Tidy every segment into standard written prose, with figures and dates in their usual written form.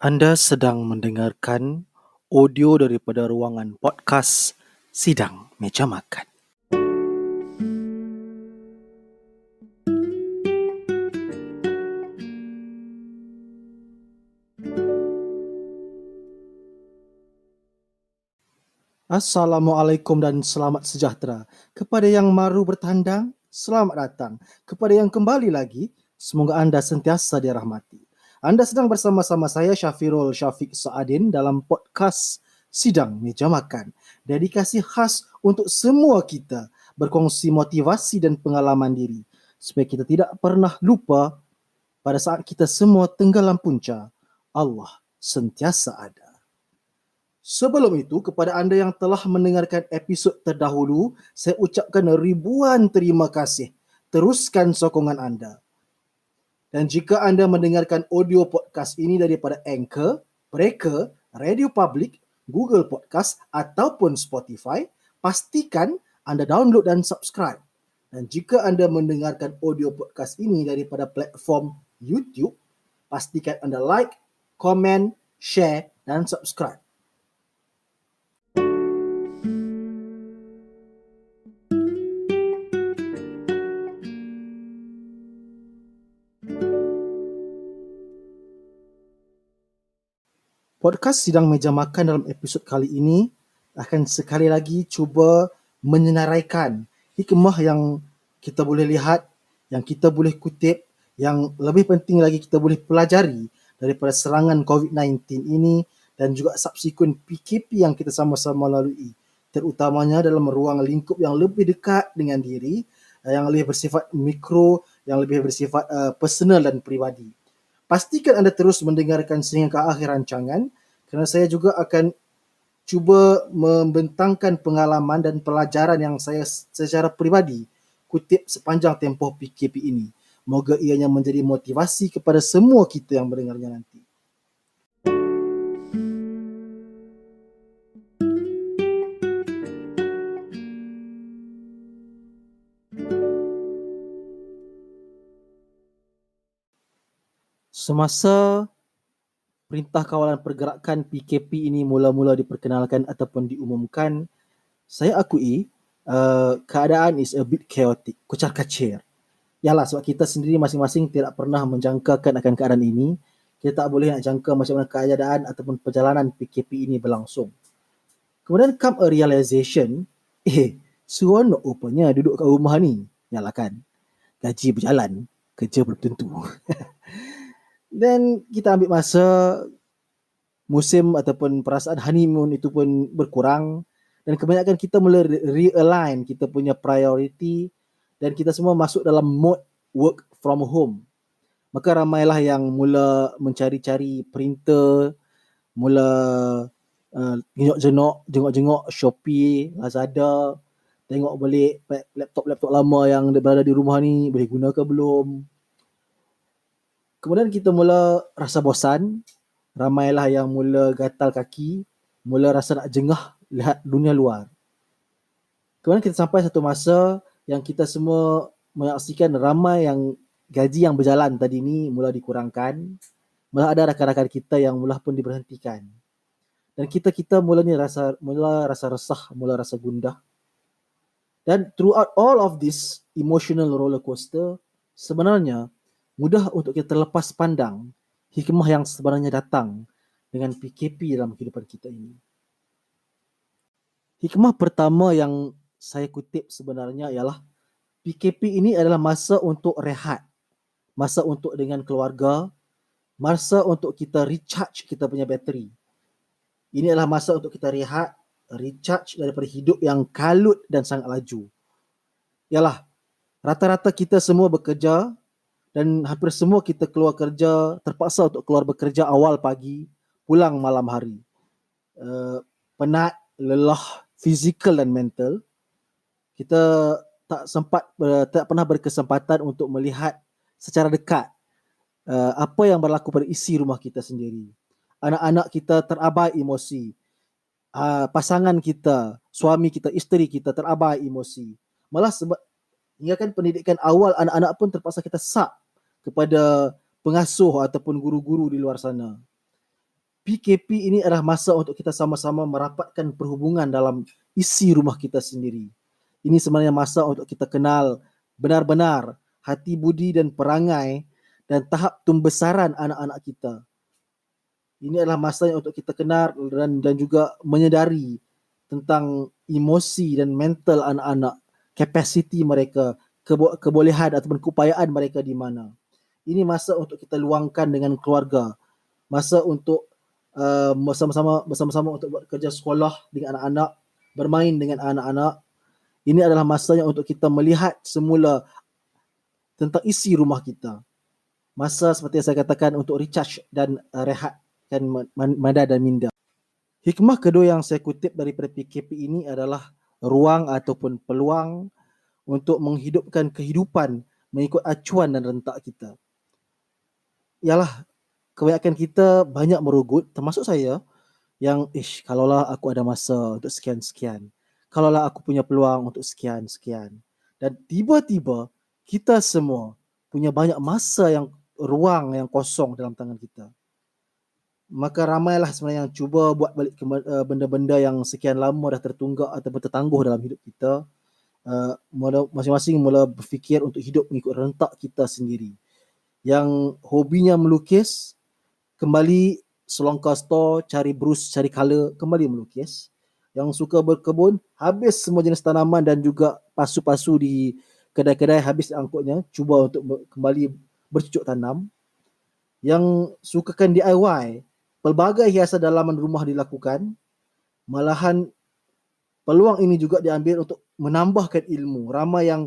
Anda sedang mendengarkan audio daripada ruangan podcast Sidang Meja Makan. Assalamualaikum dan selamat sejahtera. Kepada yang baru bertandang, selamat datang. Kepada yang kembali lagi, semoga anda sentiasa dirahmati. Anda sedang bersama-sama saya Syafirul Syafiq Saadin dalam podcast Sidang Meja Makan. Dedikasi khas untuk semua kita berkongsi motivasi dan pengalaman diri supaya kita tidak pernah lupa pada saat kita semua tenggelam punca, Allah sentiasa ada. Sebelum itu, kepada anda yang telah mendengarkan episod terdahulu, saya ucapkan ribuan terima kasih. Teruskan sokongan anda. Dan jika anda mendengarkan audio podcast ini daripada Anchor, Breaker, Radio Public, Google Podcast ataupun Spotify, pastikan anda download dan subscribe. Dan jika anda mendengarkan audio podcast ini daripada platform YouTube, pastikan anda like, komen, share dan subscribe. Podcast Sidang Meja Makan dalam episod kali ini akan sekali lagi cuba menyenaraikan hikmah yang kita boleh lihat, yang kita boleh kutip, yang lebih penting lagi kita boleh pelajari daripada serangan COVID-19 ini dan juga subsequent PKP yang kita sama-sama lalui, terutamanya dalam ruang lingkup yang lebih dekat dengan diri, yang lebih bersifat mikro, yang lebih bersifat personal dan peribadi. Pastikan anda terus mendengarkan sehingga ke akhir rancangan kerana saya juga akan cuba membentangkan pengalaman dan pelajaran yang saya secara peribadi kutip sepanjang tempoh PKP ini. Moga ianya menjadi motivasi kepada semua kita yang mendengarnya nanti. Semasa Perintah Kawalan Pergerakan PKP ini mula-mula diperkenalkan ataupun diumumkan, saya akui keadaan is a bit chaotic, kucar-kacir. Yalah, sebab kita sendiri masing-masing tidak pernah menjangkakan akan keadaan ini. Kita tak boleh nak jangka macam mana keadaan ataupun perjalanan PKP ini berlangsung. Kemudian come a realization, seronok rupanya duduk kat rumah ni. Yalah kan, gaji berjalan, kerja belum tentu. Dan kita ambil masa, musim ataupun perasaan honeymoon itu pun berkurang dan kebanyakan kita mula realign kita punya priority dan kita semua masuk dalam mode work from home. Maka ramailah yang mula mencari-cari printer, mula jengok-jengok Shopee, Lazada, tengok balik laptop-laptop lama yang berada di rumah ni boleh guna ke belum. Kemudian kita mula rasa bosan, ramailah yang mula gatal kaki, mula rasa nak jengah lihat dunia luar. Kemudian kita sampai satu masa yang kita semua menyaksikan ramai yang gaji yang berjalan tadi ni mula dikurangkan, malah ada rakan-rakan kita yang mula pun diberhentikan. Dan kita mula rasa resah, mula rasa gundah. Dan throughout all of this emotional roller coaster, sebenarnya mudah untuk kita lepas pandang hikmah yang sebenarnya datang dengan PKP dalam kehidupan kita ini. Hikmah pertama yang saya kutip sebenarnya ialah PKP ini adalah masa untuk rehat, masa untuk dengan keluarga, masa untuk kita recharge kita punya bateri. Ini adalah masa untuk kita rehat, recharge daripada hidup yang kalut dan sangat laju. Ialah, rata-rata kita semua bekerja dan hampir semua kita keluar kerja, terpaksa untuk keluar bekerja awal pagi, pulang malam hari. Penat, lelah fizikal dan mental. Kita tak pernah berkesempatan untuk melihat secara dekat apa yang berlaku pada isi rumah kita sendiri. Anak-anak kita terabai emosi. Pasangan kita, suami kita, isteri kita terabai emosi. Malah sebab hinggakan pendidikan awal anak-anak pun terpaksa kita sak kepada pengasuh ataupun guru-guru di luar sana. PKP ini adalah masa untuk kita sama-sama merapatkan perhubungan dalam isi rumah kita sendiri. Ini sebenarnya masa untuk kita kenal benar-benar hati budi dan perangai dan tahap tumbesaran anak-anak kita. Ini adalah masanya untuk kita kenal dan juga menyedari tentang emosi dan mental anak-anak, kapasiti mereka, kebolehan ataupun keupayaan mereka di mana. Ini masa untuk kita luangkan dengan keluarga, masa untuk bersama-sama untuk buat kerja sekolah dengan anak-anak, bermain dengan anak-anak. Ini adalah masanya untuk kita melihat semula tentang isi rumah kita. Masa seperti yang saya katakan untuk recharge dan rehatkan manda dan minda. Hikmah kedua yang saya kutip daripada PKP ini adalah ruang ataupun peluang untuk menghidupkan kehidupan mengikut acuan dan rentak kita. Ialah kebanyakan kita banyak merugut, termasuk saya, yang kalaulah aku ada masa untuk sekian-sekian, kalaulah aku punya peluang untuk sekian-sekian. Dan tiba-tiba kita semua punya banyak masa yang ruang yang kosong dalam tangan kita. Maka ramailah sebenarnya yang cuba buat balik benda-benda yang sekian lama dah tertunggak ataupun tertangguh dalam hidup kita. Masing-masing mula berfikir untuk hidup mengikut rentak kita sendiri. Yang hobinya melukis, kembali selongkar store, cari brus, cari color, kembali melukis. Yang suka berkebun, habis semua jenis tanaman dan juga pasu-pasu di kedai-kedai, habis angkutnya, cuba untuk kembali bercucuk tanam. Yang sukakan DIY, pelbagai hiasan dalaman rumah dilakukan, malahan peluang ini juga diambil untuk menambahkan ilmu. Ramai yang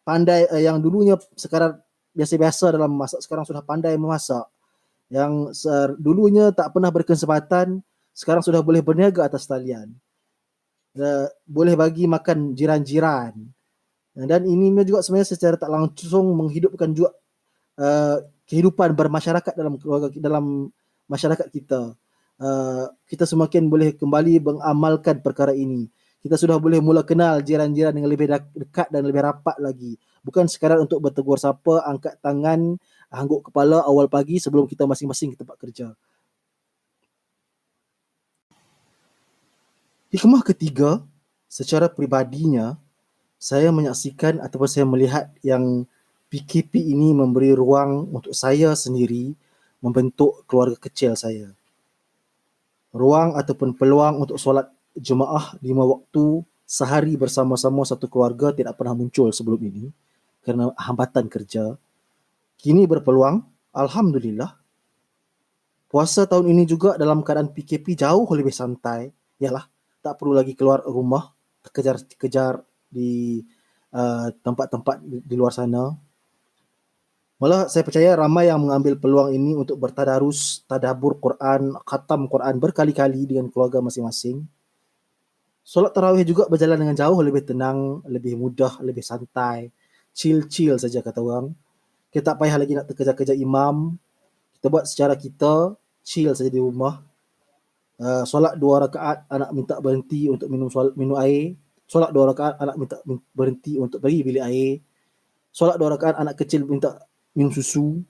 pandai, yang dulunya sekarang biasa-biasa dalam memasak, sekarang sudah pandai memasak. Yang dulunya tak pernah berkesempatan, sekarang sudah boleh berniaga atas talian. Boleh bagi makan jiran-jiran. Dan ini juga sebenarnya secara tak langsung menghidupkan juga kehidupan bermasyarakat dalam keluarga, dalam masyarakat kita. Kita semakin boleh kembali mengamalkan perkara ini. Kita sudah boleh mula kenal jiran-jiran dengan lebih dekat dan lebih rapat lagi. Bukan sekadar untuk bertegur sapa, angkat tangan, hangguk kepala awal pagi sebelum kita masing-masing ke tempat kerja. Hikmah ketiga, secara peribadinya, saya menyaksikan ataupun saya melihat yang PKP ini memberi ruang untuk saya sendiri membentuk keluarga kecil saya. Ruang ataupun peluang untuk solat jemaah 5 waktu sehari bersama-sama satu keluarga tidak pernah muncul sebelum ini kerana hambatan kerja. Kini berpeluang, alhamdulillah. Puasa tahun ini juga dalam keadaan PKP jauh lebih santai. Yalah, tak perlu lagi keluar rumah, kejar-kejar di tempat-tempat di luar sana. Malah saya percaya ramai yang mengambil peluang ini untuk bertadarus, tadabbur Quran, khatam Quran berkali-kali dengan keluarga masing-masing. Solat tarawih juga berjalan dengan jauh lebih tenang, lebih mudah, lebih santai. Chill-chill saja kata orang. Kita tak payah lagi nak terkejar-kejar imam. Kita buat secara kita, chill saja di rumah. Solat 2 rakaat, anak minta berhenti untuk minum air. Solat 2 rakaat, anak minta berhenti untuk pergi bilik air. Solat 2 rakaat, anak kecil minta minum susu.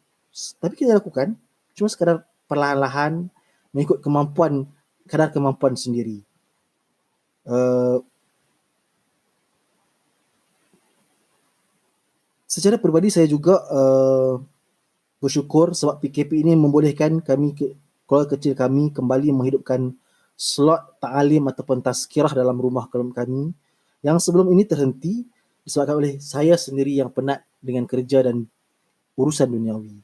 Tapi kita lakukan cuma sekadar perlahan-lahan mengikut kadar kemampuan sendiri. Secara peribadi saya juga bersyukur sebab PKP ini membolehkan kami, keluarga kecil kami, kembali menghidupkan slot ta'alim ataupun tazkirah dalam rumah kami yang sebelum ini terhenti disebabkan oleh saya sendiri yang penat dengan kerja dan urusan duniawi.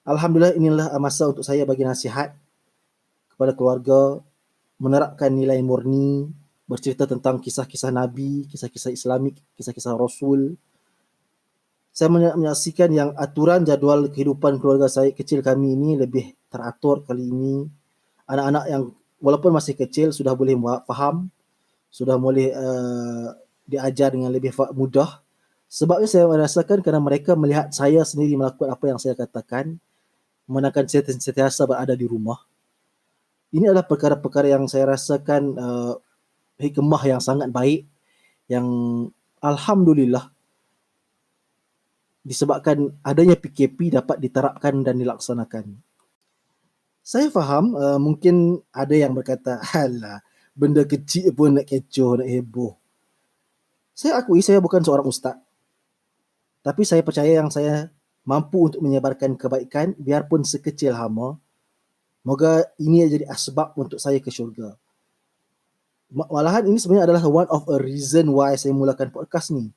Alhamdulillah, inilah masa untuk saya bagi nasihat kepada keluarga, menerapkan nilai murni, bercerita tentang kisah-kisah Nabi, kisah-kisah Islamik, kisah-kisah Rasul. Saya menyaksikan yang aturan jadual kehidupan keluarga saya kecil kami ini lebih teratur kali ini. Anak-anak yang walaupun masih kecil sudah boleh faham, sudah boleh diajar dengan lebih mudah. Sebabnya saya merasakan kerana mereka melihat saya sendiri melakukan apa yang saya katakan, manakala saya sentiasa berada di rumah. Ini adalah perkara-perkara yang saya rasakan hikmah yang sangat baik yang alhamdulillah disebabkan adanya PKP dapat diterapkan dan dilaksanakan. Saya faham, mungkin ada yang berkata, "Alah, benda kecil pun nak kecoh, nak heboh." Saya akui saya bukan seorang ustaz, tapi saya percaya yang saya mampu untuk menyebarkan kebaikan biarpun sekecil hama. Moga ini jadi asbab untuk saya ke syurga. Malahan ini sebenarnya adalah one of a reason why saya mulakan podcast ni.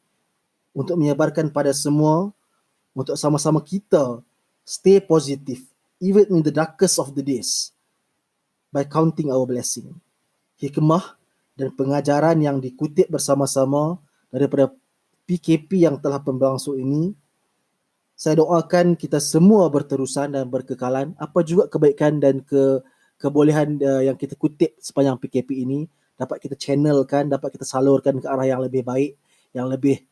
Untuk menyebarkan pada semua, untuk sama-sama kita stay positive even in the darkest of the days by counting our blessing. Hikmah dan pengajaran yang dikutip bersama-sama daripada PKP yang telah berlangsung ini, saya doakan kita semua berterusan dan berkekalan. Apa juga kebaikan dan kebolehan yang kita kutip sepanjang PKP ini dapat kita channelkan, dapat kita salurkan ke arah yang lebih baik, yang lebih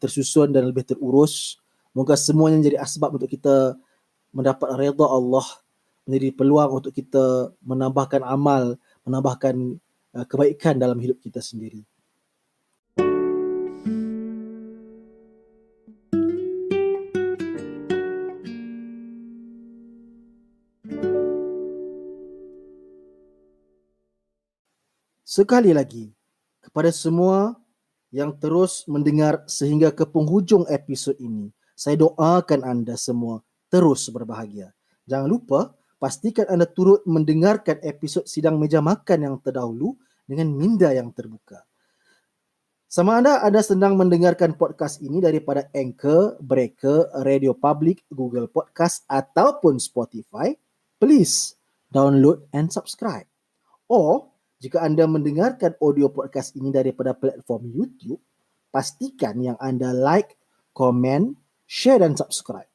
tersusun dan lebih terurus. Moga semuanya menjadi asbab untuk kita mendapat redha Allah, menjadi peluang untuk kita menambahkan amal, menambahkan kebaikan dalam hidup kita sendiri. Sekali lagi, kepada semua yang terus mendengar sehingga ke penghujung episod ini, saya doakan anda semua terus berbahagia. Jangan lupa, pastikan anda turut mendengarkan episod Sidang Meja Makan yang terdahulu dengan minda yang terbuka. Sama anda sedang mendengarkan podcast ini daripada Anchor, Breaker, Radio Public, Google Podcast ataupun Spotify, please download and subscribe. Or, jika anda mendengarkan audio podcast ini daripada platform YouTube, pastikan yang anda like, komen, share dan subscribe.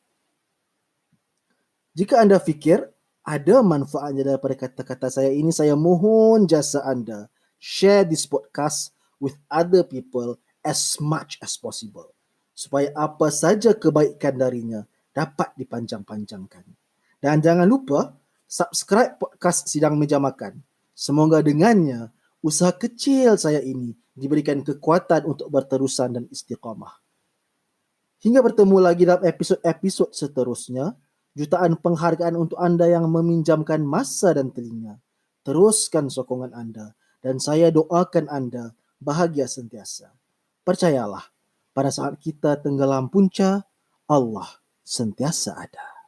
Jika anda fikir ada manfaatnya daripada kata-kata saya ini, saya mohon jasa anda share this podcast with other people as much as possible, supaya apa saja kebaikan darinya dapat dipanjang-panjangkan. Dan jangan lupa subscribe podcast Sidang Meja Makan. Semoga dengannya usaha kecil saya ini diberikan kekuatan untuk berterusan dan istiqamah. Hingga bertemu lagi dalam episod-episod seterusnya, jutaan penghargaan untuk anda yang meminjamkan masa dan telinga. Teruskan sokongan anda dan saya doakan anda bahagia sentiasa. Percayalah, pada saat kita tenggelam punca, Allah sentiasa ada.